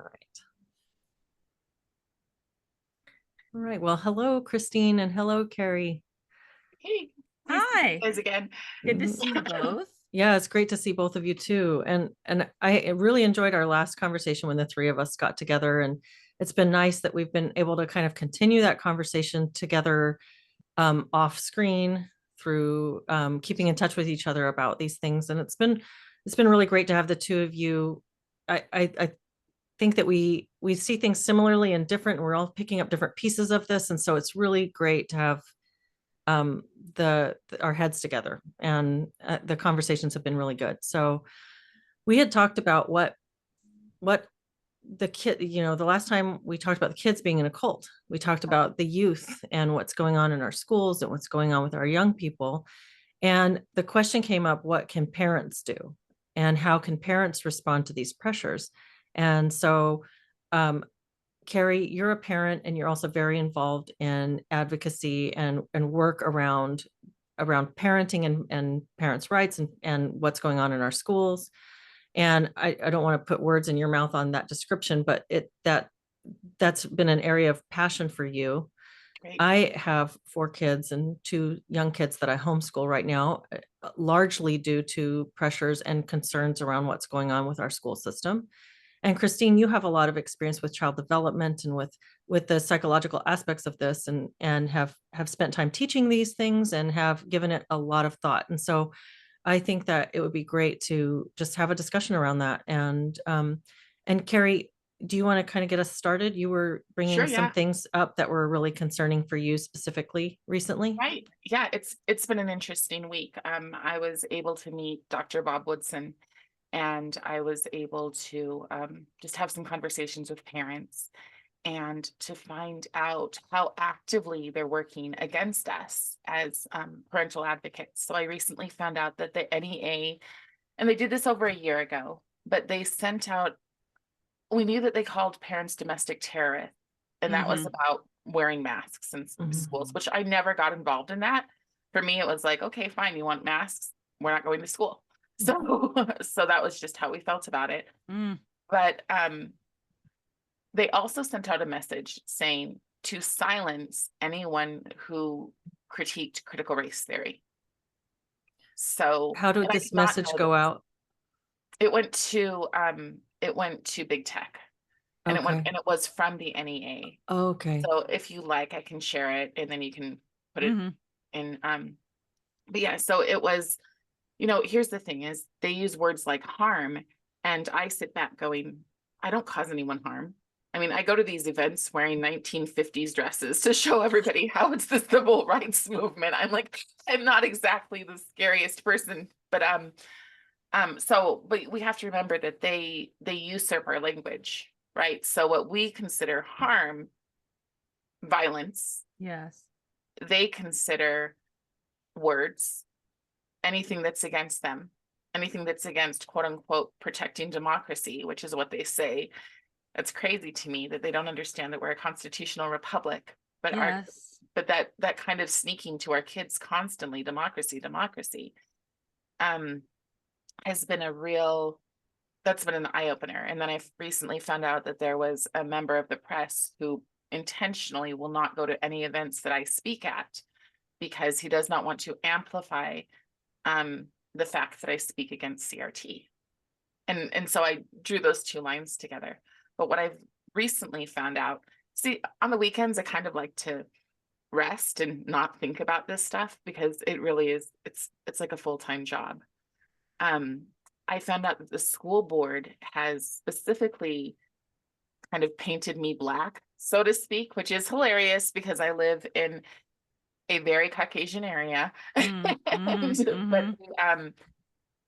All right. All right. Well, hello, Christine, and hello, Cari. Hey, nice to see you Hi, guys again. good to see you both. Yeah, it's great to see both of you too. And I really enjoyed our last conversation when the three of us got together. And it's been nice that we've been able to kind of continue that conversation together off screen through keeping in touch with each other about these things. And it's been really great to have the two of you. I think that we see things similarly and different. And we're all picking up different pieces of this. And so it's really great to have our heads together, and the conversations have been really good. So we had talked about what the kid, the last time we talked about the kids being in a cult, we talked about the youth and what's going on in our schools and what's going on with our young people. And the question came up, what can parents do, and how can parents respond to these pressures? And so um, Cari, you're a parent and you're also very involved in advocacy and work around parenting and parents' rights and what's going on in our schools. And I don't want to put words in your mouth on that description, but that's been an area of passion for you. Great. I have 4 kids and 2 young kids that I homeschool right now, largely due to pressures and concerns around what's going on with our school system. And Christine, you have a lot of experience with child development and with the psychological aspects of this, and have spent time teaching these things and have given it a lot of thought. And so I think that it would be great to just have a discussion around that. And Cari, do you want to kind of get us started? You were Sure, bringing some yeah. things up that were really concerning for you specifically recently. Right. Yeah, it's been an interesting week. I was able to meet Dr. Bob Woodson, and I was able to just have some conversations with parents and to find out how actively they're working against us as parental advocates. So I recently found out that the NEA, and they did this over a year ago, but they sent out, we knew that they called parents domestic terrorists, and that was Mhm. about wearing masks in schools, Mhm. which I never got involved in that. For me, it was like, okay, fine, you want masks? We're not going to school. So, so that was just how we felt about it. Mm. But they also sent out a message saying to silence anyone who critiqued critical race theory. So, How did and I this did not message know go this. out? It went to big tech, and Okay. it was from the NEA. Okay. So if you like, I can share it and then you can put it Mhm. in. But yeah, so it was, here's the thing is they use words like harm, and I sit back going, I don't cause anyone harm. I mean, I go to these events wearing 1950s dresses to show everybody how it's the civil rights movement. I'm like, I'm not exactly the scariest person, but but we have to remember that they usurp our language, right? So what we consider harm, violence, Yes. they consider words, anything that's against them, anything that's against quote unquote protecting democracy, which is what they say. That's crazy to me that they don't understand that we're a constitutional republic, but our Yes. but that kind of sneaking to our kids constantly, democracy, democracy, um, has been a real that's been an eye opener. And then I've recently found out that there was a member of the press who intentionally will not go to any events that I speak at because he does not want to amplify um, the fact that I speak against CRT. And so I drew those two lines together. But what I've recently found out, see, on the weekends, I kind of like to rest and not think about this stuff because it really is, it's like a full-time job. Um, I found out that the school board has specifically kind of painted me black, so to speak, which is hilarious because I live in a very Caucasian area. Mm. Mhm. but Mhm. um,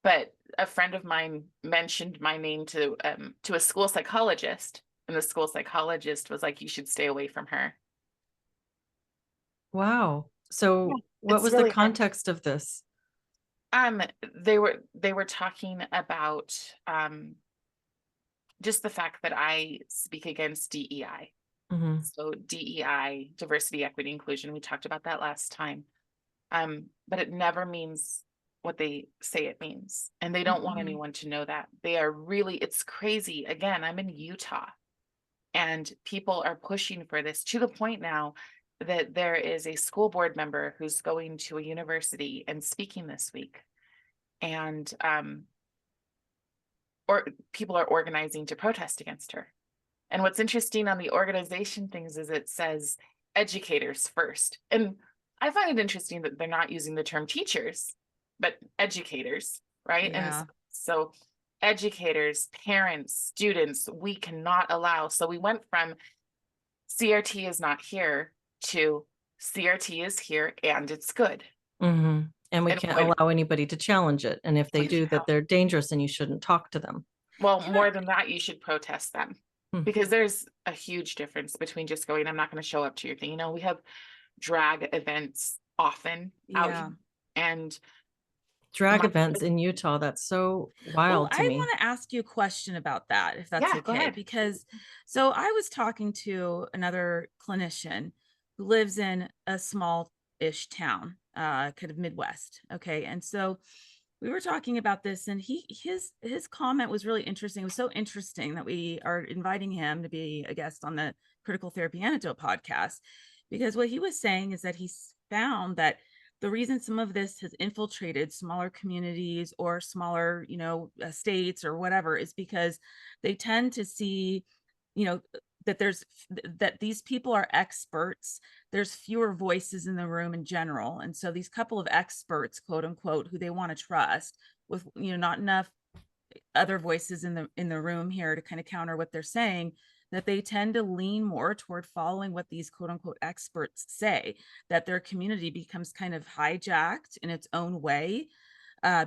but a friend of mine mentioned my name to a school psychologist, and the school psychologist was like, "You should stay away from her." Wow. Yeah, So what it's was the really hard. context of this? They were talking about just the fact that I speak against DEI. Mhm. So DEI, diversity, equity, inclusion. We talked about that last time. But it never means what they say it means. And they don't want Mhm. anyone to know that. They are really, it's crazy. Again, I'm in Utah. And people are pushing for this to the point now that there is a school board member who's going to a university and speaking this week. And or people are organizing to protest against her. And what's interesting on the organization things is it says educators first. And I find it interesting that they're not using the term teachers, but educators, right? Yeah. And so educators, parents, students, we cannot allow. So we went from CRT is not here to CRT is here and it's good. Mhm. And we And can't when- allow anybody to challenge it. And if they do, that they're dangerous and you shouldn't talk to them. Well, Can more I- than that, you should protest them. Hmm. Because there's a huge difference between just going, I'm not going to show up to your thing. You know, we have drag events often out Yeah. here, and Drag My- events in Utah, that's so Well, wild to I me. want to ask you a question about that, if that's Yeah, go okay. ahead. Because so I was talking to another clinician who lives in a small-ish town, kind of Midwest. Okay. And so we were talking about this, and his comment was really interesting. It was so interesting that we are inviting him to be a guest on the Critical Therapy Antidote podcast, because what he was saying is that he's found that the reason some of this has infiltrated smaller communities or smaller, states or whatever, is because they tend to see, that that these people are experts. There's fewer voices in the room in general. And so these couple of experts, quote unquote, who they want to trust with, not enough other voices in the room here to kind of counter what they're saying, that they tend to lean more toward following what these quote unquote experts say, that their community becomes kind of hijacked in its own way,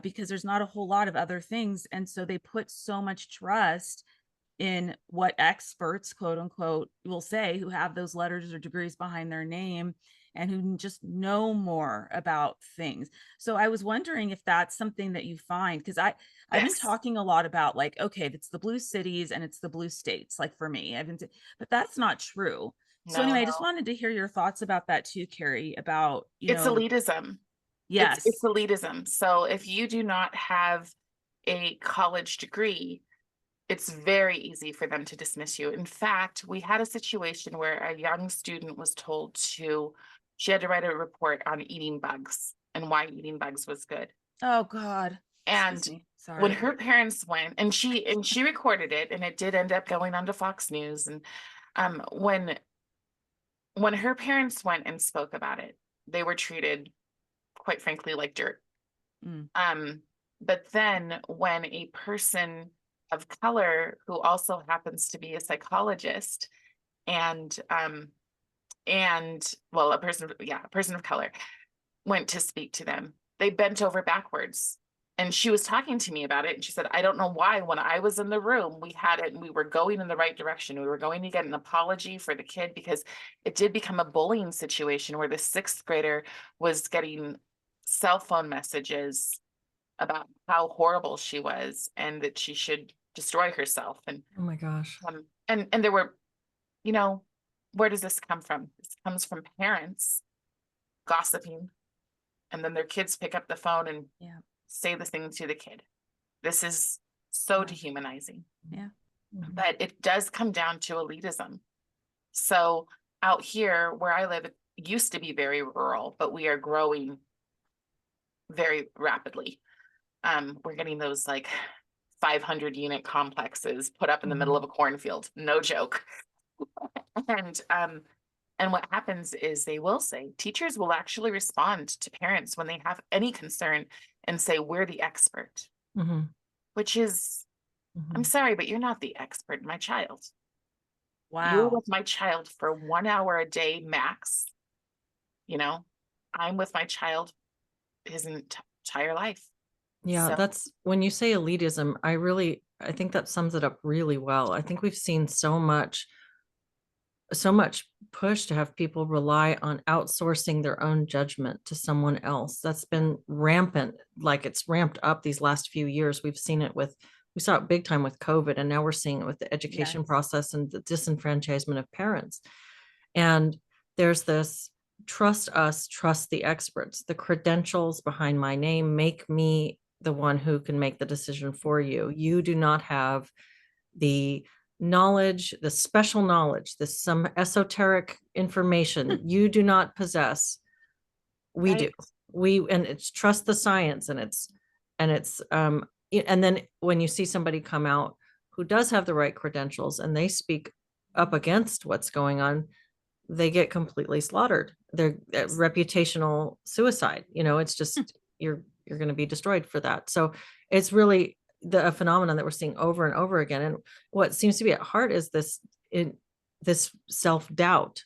because there's not a whole lot of other things. And so they put so much trust in what experts, quote unquote, will say, who have those letters or degrees behind their name and who just know more about things. So I was wondering if that's something that you find, because I've been Yes. talking a lot about, like, okay, it's the blue cities and it's the blue states, like for me, but that's not true. So No, anyway, I just wanted to hear your thoughts about that too, Cari, about, it's elitism. yes, It's elitism. So if you do not have a college degree, it's very easy for them to dismiss you. In fact, we had a situation where a young student was told she had to write a report on eating bugs and why eating bugs was good. oh God. And Excuse me. Sorry. when her parents went, and she recorded it, and it did end up going onto Fox News. And when her parents went and spoke about it, they were treated, quite frankly, like dirt. Mm. But then when a person of color who also happens to be a psychologist and well, a person of color went to speak to them, they bent over backwards. And she was talking to me about it, and she said, I don't know why, when I was in the room, we had it and we were going in the right direction. We were going to get an apology for the kid, because it did become a bullying situation where the 6th grader was getting cell phone messages about how horrible she was and that she should destroy herself. And Oh my gosh. and there were, where does this come from? This comes from parents gossiping, and then their kids pick up the phone and Yeah. say the thing to the kid. This is so Yeah. dehumanizing. Yeah. Mhm. But it does come down to elitism. So out here where I live, it used to be very rural, but we are growing very rapidly. We're getting those like 500 unit complexes put up in the middle of a cornfield. No joke. And what happens is they will say, teachers will actually respond to parents when they have any concern and say, we're the expert, Mhm. which is, I'm Mhm. sorry, but you're not the expert, my child. You're Wow. with my child for 1 hour a day max. I'm with my child his entire life. Yeah, So that's when you say elitism, I think that sums it up really well. I think we've seen so much push to have people rely on outsourcing their own judgment to someone else. That's been rampant, like it's ramped up these last few years. We saw it big time with COVID, and now we're seeing it with the education Yes. process and the disenfranchisement of parents. And there's this trust us, trust the experts. The credentials behind my name make me the one who can make the decision for you. You do not have the knowledge, the special knowledge, this some esoteric information you do not possess. We Right. do. And it's trust the science, and and then when you see somebody come out who does have the right credentials and they speak up against what's going on, they get completely slaughtered. They're reputational suicide. It's just you're going to be destroyed for that. So it's really a phenomenon that we're seeing over and over again. And what seems to be at heart is this self-doubt,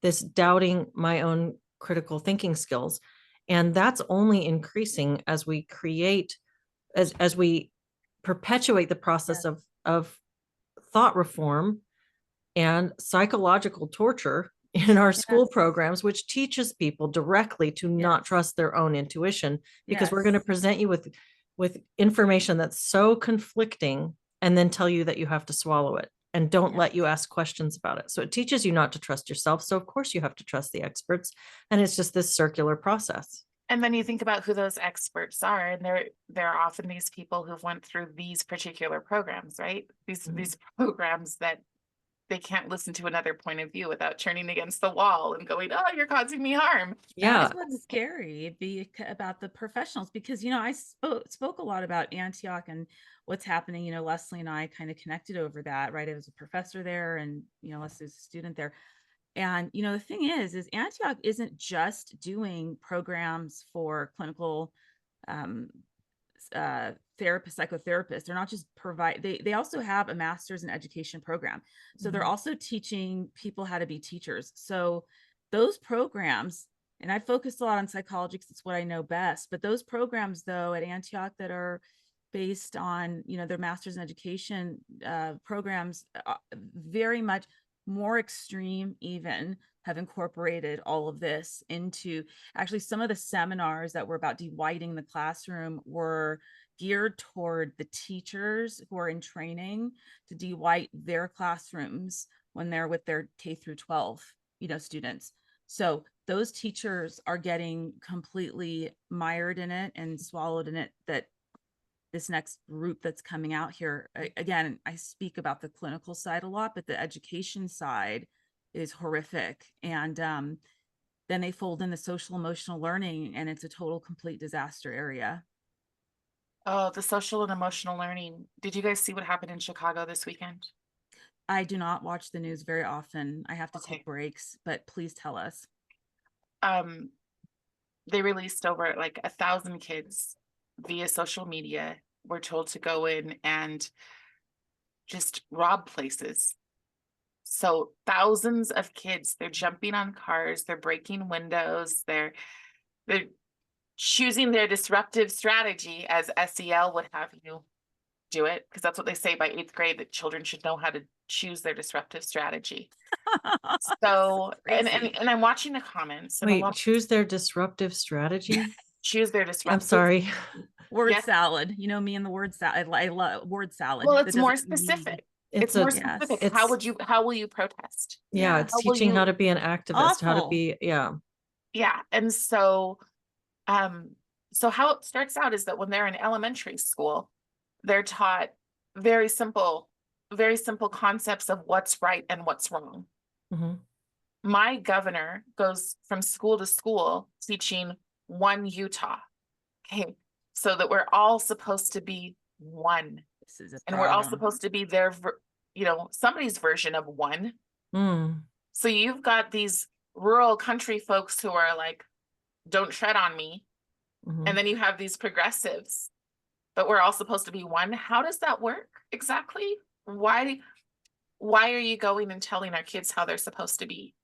this doubting my own critical thinking skills. And that's only increasing as we create, as we perpetuate the process of thought reform and psychological torture in our school programs, which teaches people directly to not trust their own intuition, because we're going to present you with information that's so conflicting and then tell you that you have to swallow it and don't let you ask questions about it. So it teaches you not to trust yourself. So of course you have to trust the experts. And it's just this circular process. And then you think about who those experts are, and they're often these people who've went through these particular programs, right? These programs that they can't listen to another point of view without turning against the wall and going, "Oh, you're causing me harm." Yeah. That's what's scary about the professionals, because, I spoke a lot about Antioch and what's happening. Leslie and I kind of connected over that, right? I was a professor there, and, Leslie's a student there. And, the thing is Antioch isn't just doing programs for clinical psychotherapists. They're not just they also have a master's in education program. So they're also teaching people how to be teachers. So those programs, and I focus a lot on psychology because it's what I know best, but those programs though at Antioch that are based on, their master's in education programs, very much more extreme even, have incorporated all of this into, actually some of the seminars that were about de-whiting the classroom were geared toward the teachers who are in training to de-white their classrooms when they're with their K through 12, students. So those teachers are getting completely mired in it and swallowed in it, that this next group that's coming out here, again, I speak about the clinical side a lot, but the education side is horrific. And then they fold in the social emotional learning, and it's a total complete disaster area. Oh, the social and emotional learning. Did you guys see what happened in Chicago this weekend? I do not watch the news very often. I have to take breaks, but please tell us. They released over like 1,000 kids via social media. Were told to go in and just rob places. So thousands of kids, they're jumping on cars, they're breaking windows, they're choosing their disruptive strategy, as SEL would have you do it, because that's what they say by 8th grade, that children should know how to choose their disruptive strategy. So and I'm watching the comments. And wait, choose their disruptive strategy. Choose their disruptive. I'm sorry. Word salad. Me and the word salad. I love word salad. Well, it's more specific. It's more specific. How will you protest? Yeah, it's teaching how to be an activist, how to be, yeah. And so how it starts out is that when they're in elementary school, they're taught very simple concepts of what's right and what's wrong. My governor goes from school to school teaching one Utah. Okay, so that we're all supposed to be one. And we're all supposed to be their, somebody's version of one. So you've got these rural country folks who are like, don't tread on me. And then you have these progressives, but we're all supposed to be one. How does that work exactly? Why are you going and telling our kids how they're supposed to be?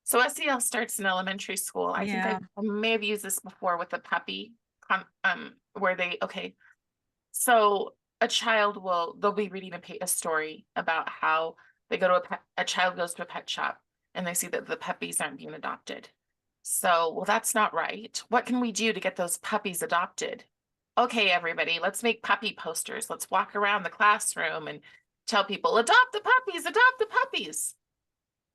So SEL starts in elementary school. I think I may have used this before with the puppy, where so a child they'll be reading a story about how they go to a child goes to a pet shop and they see that the puppies aren't being adopted. So, well, that's not right. What can we do to get those puppies adopted? Okay, everybody, let's make puppy posters. Let's walk around the classroom and tell people, adopt the puppies, adopt the puppies.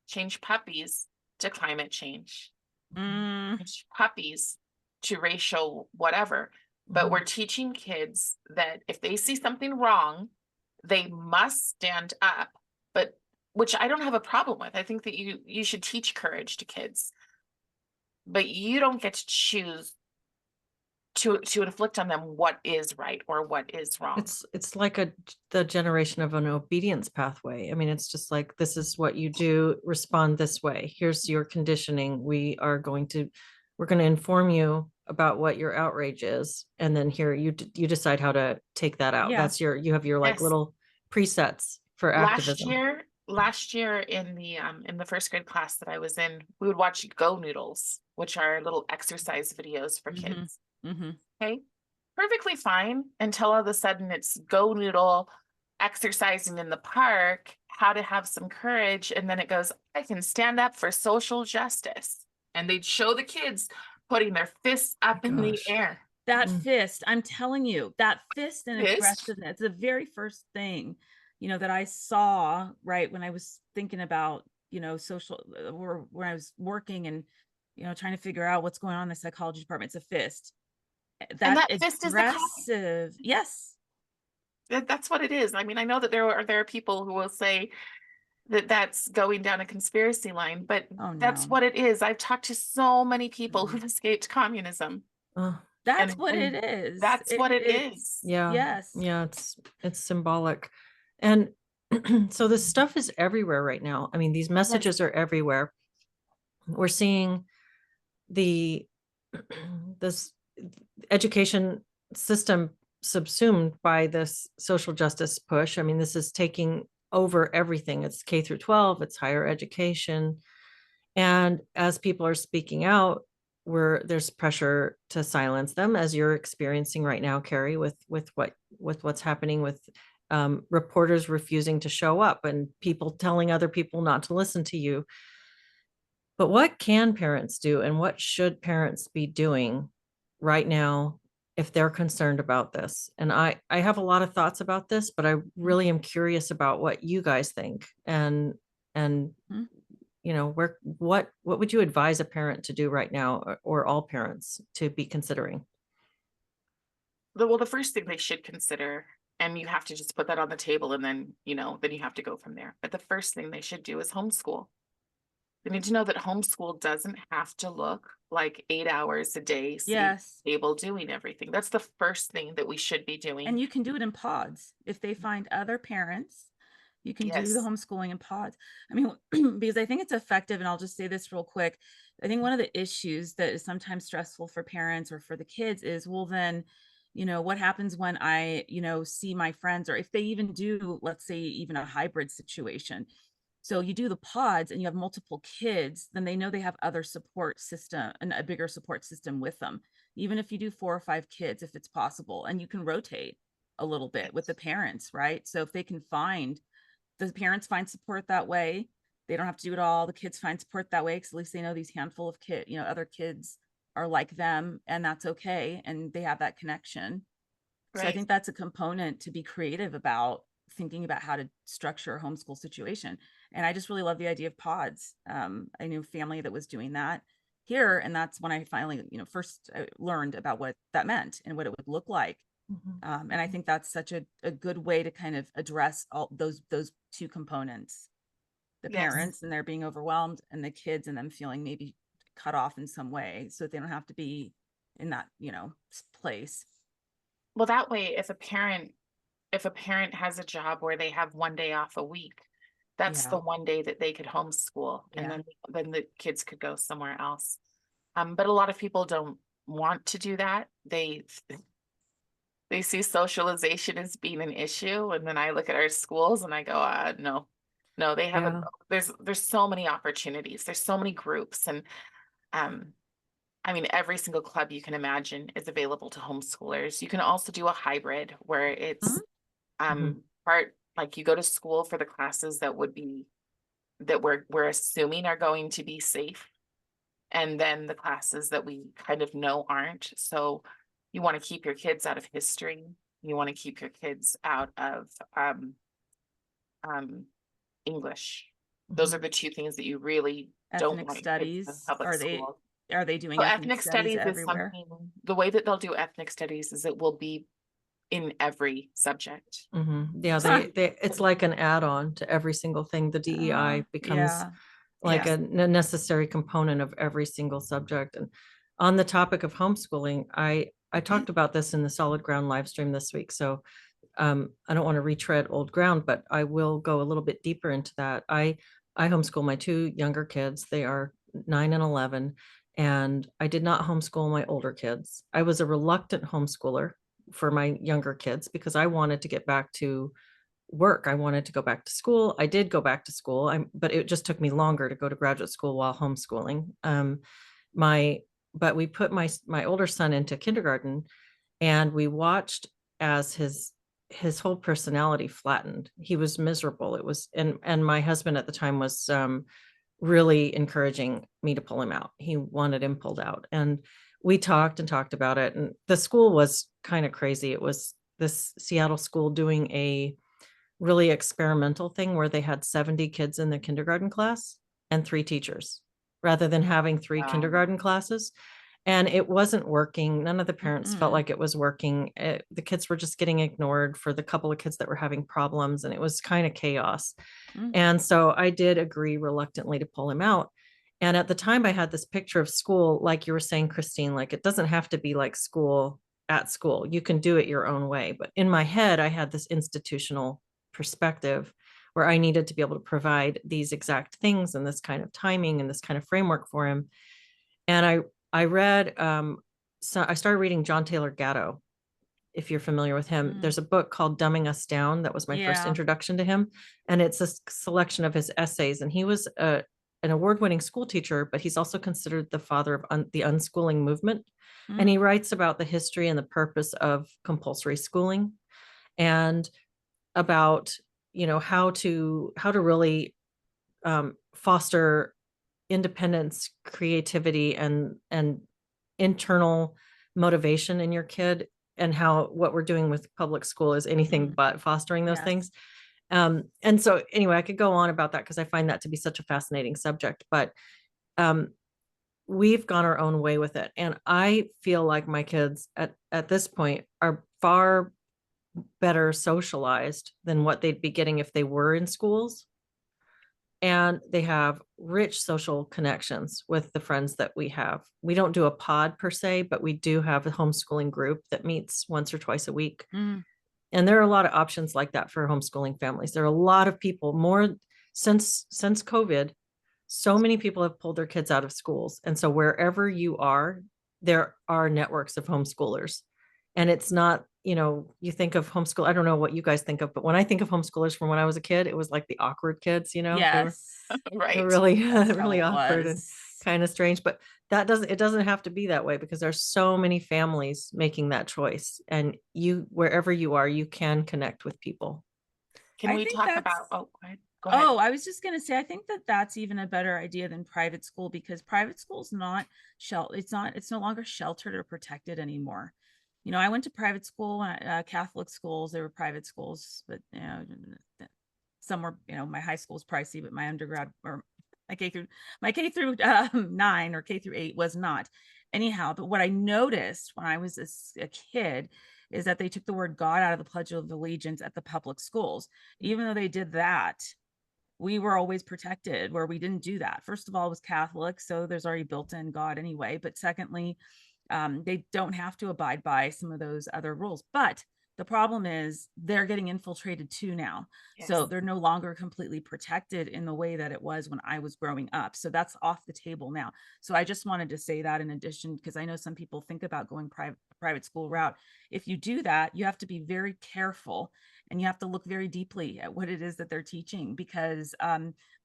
Change puppies to climate change. Change puppies to racial whatever. But we're teaching kids that if they see something wrong, they must stand up but which I don't have a problem with. I think that you should teach courage to kids, but you don't get to choose to inflict on them what is right or what is wrong. It's like the generation of an obedience pathway. I mean, it's just like, this is what you do, respond this way. Here's your conditioning. We're going to inform you about what your outrage is, and then here you decide how to take that out. Yeah. That's you have your like Yes. little presets for activism. Last year in the first grade class that I was in, we would watch Go Noodles, which are little exercise videos for kids. Okay, perfectly fine until all of a sudden it's Go Noodle exercising in the park, how to have some courage, and then it goes, I can stand up for social justice, and they'd show the kids putting their fists up in the air. That fist, I'm telling you, that fist and Fist? aggressiveness, the very first thing, that I saw, right, when I was thinking about, social, or when I was working and, trying to figure out what's going on in the psychology department, it's a fist. That fist is the cop. Aggressive. Yes. That's what it is. I mean, I know that there are people who will say that that's going down a conspiracy line, but that's what it is. I've talked to so many people who've escaped communism. That's what it is. That's what it is. Yeah. Yes. Yeah. It's symbolic. And so this stuff is everywhere right now. I mean, these messages are everywhere. We're seeing this education system subsumed by this social justice push. I mean, this is taking over everything. It's K through 12, it's higher education. And as people are speaking out, there's pressure to silence them, as you're experiencing right now, Cari, with what's happening with reporters refusing to show up and people telling other people not to listen to you. But what can parents do, and what should parents be doing right now if they're concerned about this? And I have a lot of thoughts about this, but I really am curious about what you guys think. And what would you advise a parent to do right now, or all parents to be considering? Well, the first thing they should consider, and you have to just put that on the table, and then you have to go from there. But the first thing they should do is homeschool. They need to know that homeschool doesn't have to look like 8 hours a day, stable, doing everything. That's the first thing that we should be doing. And you can do it in pods. If they find other parents, you can do the homeschooling in pods. I mean, because I think it's effective, and I'll just say this real quick. I think one of the issues that is sometimes stressful for parents or for the kids is, well, then, what happens when I, see my friends, or if they even do, let's say, even a hybrid situation. So you do the pods and you have multiple kids, then they know they have other support system and a bigger support system with them. Even if you do 4 or 5 kids, if it's possible, and you can rotate a little bit with the parents, right? So if they can the parents find support that way, they don't have to do it all. The kids find support that way, because at least they know these handful of kids, other kids are like them, and that's okay. And they have that connection. Right. So I think that's a component to be creative about, thinking about how to structure a homeschool situation. And I just really love the idea of pods. I knew a family that was doing that here, and that's when I finally, first learned about what that meant and what it would look like. And I think that's such a good way to kind of address all those 2 components: the parents and they're being overwhelmed, and the kids and them feeling maybe cut off in some way, so that they don't have to be in that, place. Well, that way, if a parent has a job where they have 1 day off a week, that's the 1 day that they could homeschool, and then the kids could go somewhere else. But a lot of people don't want to do that. They see socialization as being an issue, and then I look at our schools and I go, no, they have there's so many opportunities. There's so many groups, and I mean, every single club you can imagine is available to homeschoolers. You can also do a hybrid where it's part, like, you go to school for the classes that we're assuming are going to be safe, and then the classes that we kind of know aren't. So you want to keep your kids out of history. You want to keep your kids out of English. Those are the 2 things that you really don't want. Ethnic studies, are they doing ethnic studies everywhere? is something. The way that they'll do ethnic studies is it will be in every subject. Yeah, Huh. it's like an add-on to every single thing. The DEI becomes Yeah. like Yeah. a necessary component of every single subject. And on the topic of homeschooling, I talked about this in the Solid Ground live stream this week. So I don't want to retread old ground, but I will go a little bit deeper into that. I homeschool my two younger kids. They are 9 and 11, and I did not homeschool my older kids. I was a reluctant homeschooler for my younger kids because I wanted to get back to work. I wanted to go back to school. I did go back to school, but it just took me longer to go to graduate school while homeschooling. My but we put my older son into kindergarten, and we watched as his whole personality flattened. He was miserable. It was, and my husband at the time was really encouraging me to pull him out. He wanted him pulled out, and we talked and talked about it. And the school was kind of crazy. It was this Seattle school doing a really experimental thing where they had 70 kids in the kindergarten class and 3 teachers rather than having 3 Wow. kindergarten classes. And it wasn't working. None of the parents felt Mm-mm. like it was working. The kids were just getting ignored for the couple of kids that were having problems, and it was kind of chaos. Mm. And so I did agree reluctantly to pull him out. And at the time, I had this picture of school, like you were saying, Christine, like it doesn't have to be like school at school. You can do it your own way. But in my head, I had this institutional perspective where I needed to be able to provide these exact things and this kind of timing and this kind of framework for him. And I read, so I started reading John Taylor Gatto. If you're familiar with him, there's a book called Dumbing Us Down. That was my first Yeah. introduction to him. And it's a selection of his essays. And he was an award-winning school teacher, but he's also considered the father of the unschooling movement. And he writes about the history and the purpose of compulsory schooling, and about, how to really foster independence, creativity, and internal motivation in your kid, and how what we're doing with public school is anything but fostering those Yes. things. And so anyway, I could go on about that because I find that to be such a fascinating subject, but we've gone our own way with it. And I feel like my kids at this point are far better socialized than what they'd be getting if they were in schools. And they have rich social connections with the friends that we have. We don't do a pod per se, but we do have a homeschooling group that meets once or twice a week. And there are a lot of options like that for homeschooling families. There are a lot of people, more since COVID, so many people have pulled their kids out of schools. And so wherever you are, there are networks of homeschoolers. And it's not, you think of homeschool. I don't know what you guys think of, but when I think of homeschoolers from when I was a kid, it was like the awkward kids, they were Yes. Right. really, That's how really it awkward and was. kind of strange. But it doesn't have to be that way, because there's so many families making that choice. And wherever you are, you can connect with people. Can I we think talk that's- about, go ahead. Go ahead. Oh, I was just going to say, I think that that's even a better idea than private school, because private school's not it's no longer sheltered or protected anymore. I went to private school, Catholic schools, they were private schools, but some were, my high school was pricey, but my undergrad or my K through 9 or K through 8 was not. Anyhow, but what I noticed when I was a kid is that they took the word God out of the Pledge of Allegiance at the public schools. Even though they did that, we were always protected where we didn't do that. First of all, it was Catholic, so there's already built-in God anyway. But secondly, they don't have to abide by some of those other rules. But the problem is they're getting infiltrated too now. So Yes. they're no longer completely protected in the way that it was when I was growing up. So that's off the table now. So I just wanted to say that in addition, because I know some people think about going private school route. If you do that, you have to be very careful, and you have to look very deeply at what it is that they're teaching, because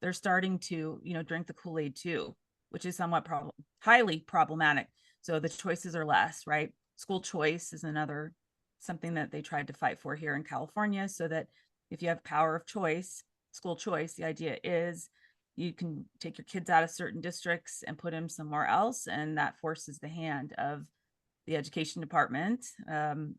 they're starting to, drink the Kool-Aid too, which is somewhat highly problematic. So the choices are less, right? School choice is another something that they tried to fight for here in California, so that if you have power of choice, school choice, the idea is you can take your kids out of certain districts and put them somewhere else. And that forces the hand of the education department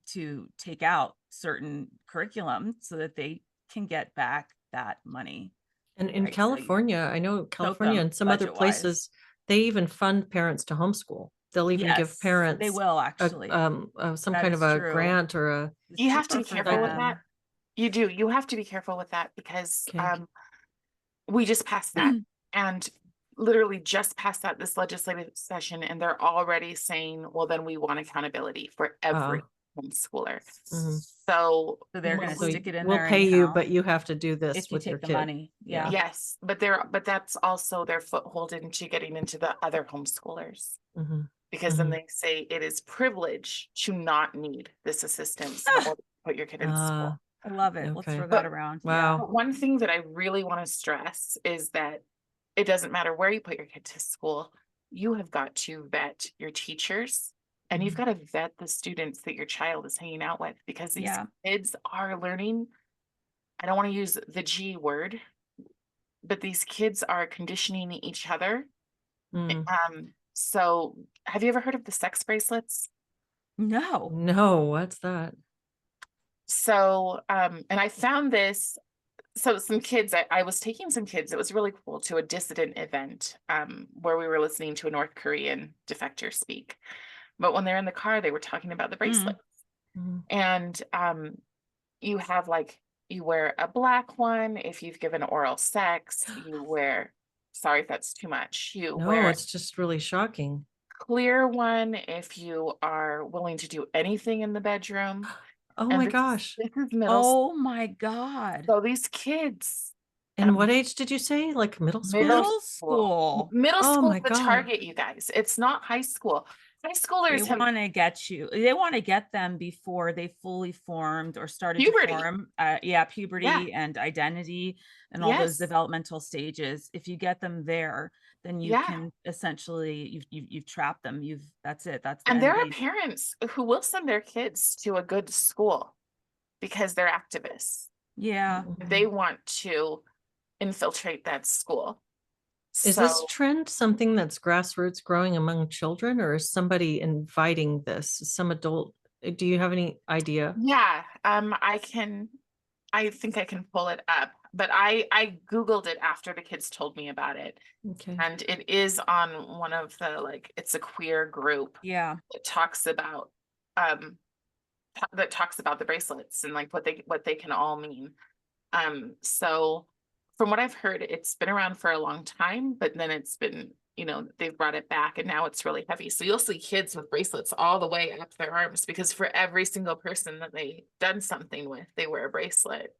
to take out certain curriculum so that they can get back that money. And in Right, so California, I know California and some other budget-wise. places, they even fund parents to homeschool. they'll even give Yes, parents they will actually. some That kind is of a true. grant or a, It's You have to cheaper be for careful with them. that. You do. You have to be careful with that because okay. we just passed that and literally just passed that this legislative session, and they're already saying, well, then we want accountability for every homeschooler. Mhm. So So they're going to So stick it in we'll there pay you, anyhow but you have to do this if you with your take the kid. money. Yeah. yes, but that's also their foothold into getting into the other homeschoolers, Mhm. because then Mhm. they say it is privilege to not need this assistance in order to put your kid in school. I love it. Let's Okay. throw But- that around. Wow. But one thing that I really want to stress is that it doesn't matter where you put your kid to school, you have got to vet your teachers and you've got to vet the students that your child is hanging out with, because these Yeah. kids are learning. I don't want to use the G word, but these kids are conditioning each other. Mm. So have you ever heard of the sex bracelets? No. No, what's that? So, and I found this, so some kids, I was taking some kids, it was really cool, to a dissident event, where we were listening to a North Korean defector speak. But when they're in the car, they were talking about the bracelet. Mhm. And you have like, you wear a black one if you've given oral sex, you wear, sorry if that's too much, you No, wear it's just really shocking. clear one if you are willing to do anything in the bedroom. Oh And my this gosh. is middle school. Oh my God. So these kids, And what age did you say? Like middle school? Middle school. Middle Oh school my is the God. target, you guys. It's not high school. High They schoolers have want to get you. They want to get them before they fully formed or started Puberty. to form. Puberty and identity and all those Yes. developmental stages. If you get them there, then you Yeah. can essentially you've trapped them. That's it. That's the And end there are game. parents who will send their kids to a good school because they're activists. Yeah. They want to infiltrate that school. Is this So trend something that's grassroots growing among children, or is somebody inviting this? Some adult, do you have any idea? yeah, I think I can pull it up, but I Googled it after the kids told me about it. Okay. And it is on one of the, like, it's a queer group Yeah. that talks about the bracelets and like what they can all mean. So from what I've heard, it's been around for a long time, but then it's been, they've brought it back and now it's really heavy. So you'll see kids with bracelets all the way up their arms, because for every single person that they done something with, they wear a bracelet.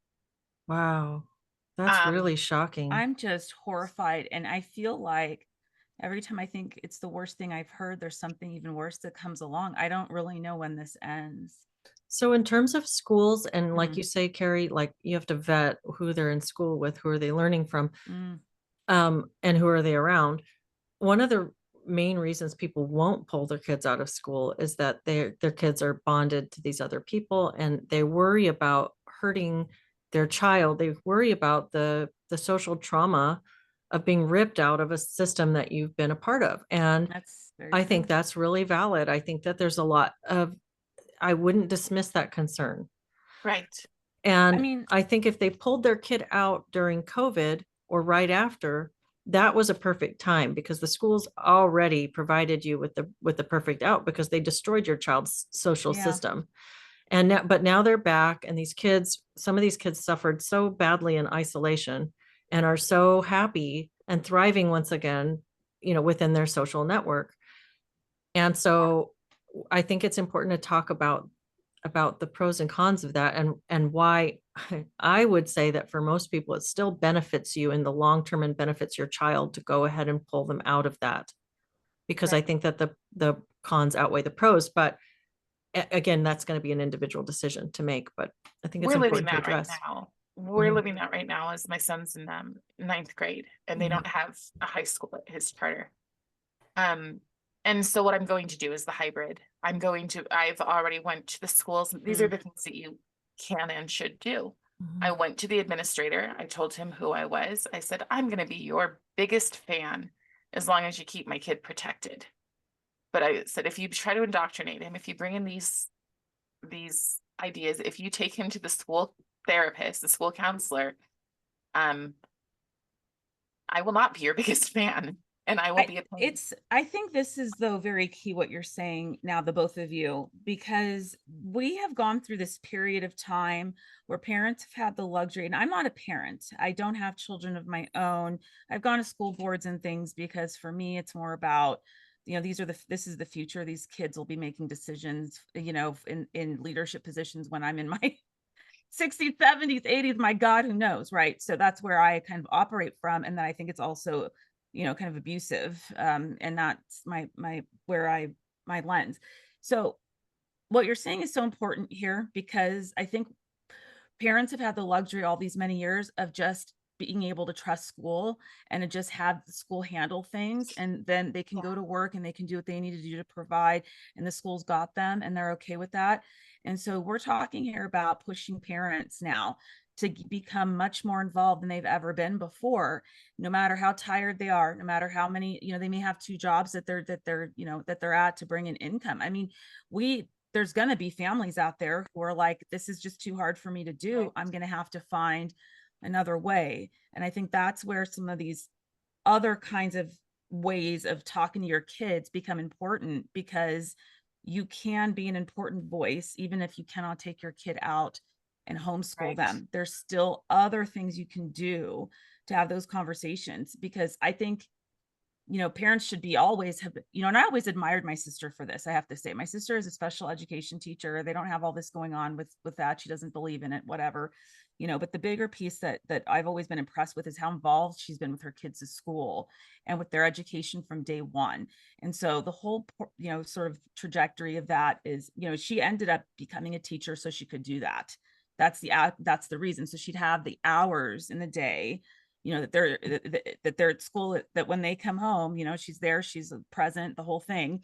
Wow. That's Um, really shocking. I'm just horrified. And I feel like every time I think it's the worst thing I've heard, there's something even worse that comes along. I don't really know when this ends. So in terms of schools, and like Mhm. you say, Cari, like you have to vet who they're in school with, who are they learning from, Mm. and who are they around. One of the main reasons people won't pull their kids out of school is that their kids are bonded to these other people, and they worry about hurting their child. They worry about the social trauma of being ripped out of a system that you've been a part of. And That's very I true. think that's really valid. I think that there's a lot of, I wouldn't dismiss that concern. right. And I mean, I think if they pulled their kid out during COVID or right after, that was a perfect time, because the schools already provided you with the perfect out, because they destroyed your child's social Yeah. system. And now, but now they're back, and some of these kids suffered so badly in isolation and are so happy and thriving once again, within their social network. And so I think it's important to talk about the pros and cons of that, and why I would say that for most people, it still benefits you in the long term and benefits your child to go ahead and pull them out of that, because I Right. think that the cons outweigh the pros. But again, that's going to be an individual decision to make, but I think it's We're living important to that right address. now. We're Mhm. living that right now as my son's in ninth grade, and they Mhm. don't have a high school at his charter. And so what I'm going to do is the hybrid. I've already went to the schools. These are the things that you can and should do. I Mhm. went to the administrator. I told him who I was. I said, I'm going to be your biggest fan as long as you keep my kid protected. But I said, if you try to indoctrinate him, if you bring in these ideas, if you take him to the school therapist, the school counselor, I will not be your biggest fan. and I will be a pain. I think this is though very key what you're saying now, the both of you, because we have gone through this period of time where parents have had the luxury, and I'm not a parent. I don't have children of my own. I've gone to school boards and things because for me, it's more about, this is the future. These kids will be making decisions, in leadership positions when I'm in my 60s, 70s, 80s, my God, who knows, right? So that's where I kind of operate from. And then I think it's also, kind of abusive. And that's my lens. So what you're saying is so important here, because I think parents have had the luxury all these many years of just being able to trust school and to just have the school handle things, and then they can go to work and they can do what they need to do to provide, and the school's got them and they're okay with that. And so we're talking here about pushing parents now to become much more involved than they've ever been before, no matter how tired they are, no matter how many, they may have two jobs that they're at to bring in income. I mean, there's going to be families out there who are like, this is just too hard for me to do. Right. I'm going to have to find another way. And I think that's where some of these other kinds of ways of talking to your kids become important, because you can be an important voice, even if you cannot take your kid out and homeschool Right. them. There's still other things you can do to have those conversations, because I think, parents should be always have, and I always admired my sister for this. I have to say, my sister is a special education teacher. They don't have all this going on with that. She doesn't believe in it, whatever, but the bigger piece that I've always been impressed with is how involved she's been with her kids at school and with their education from day one. And so the whole, sort of trajectory of that is, she ended up becoming a teacher so she could do that. That's the reason. So she'd have the hours in the day, that they're at school, that when they come home, she's there, she's present, the whole thing.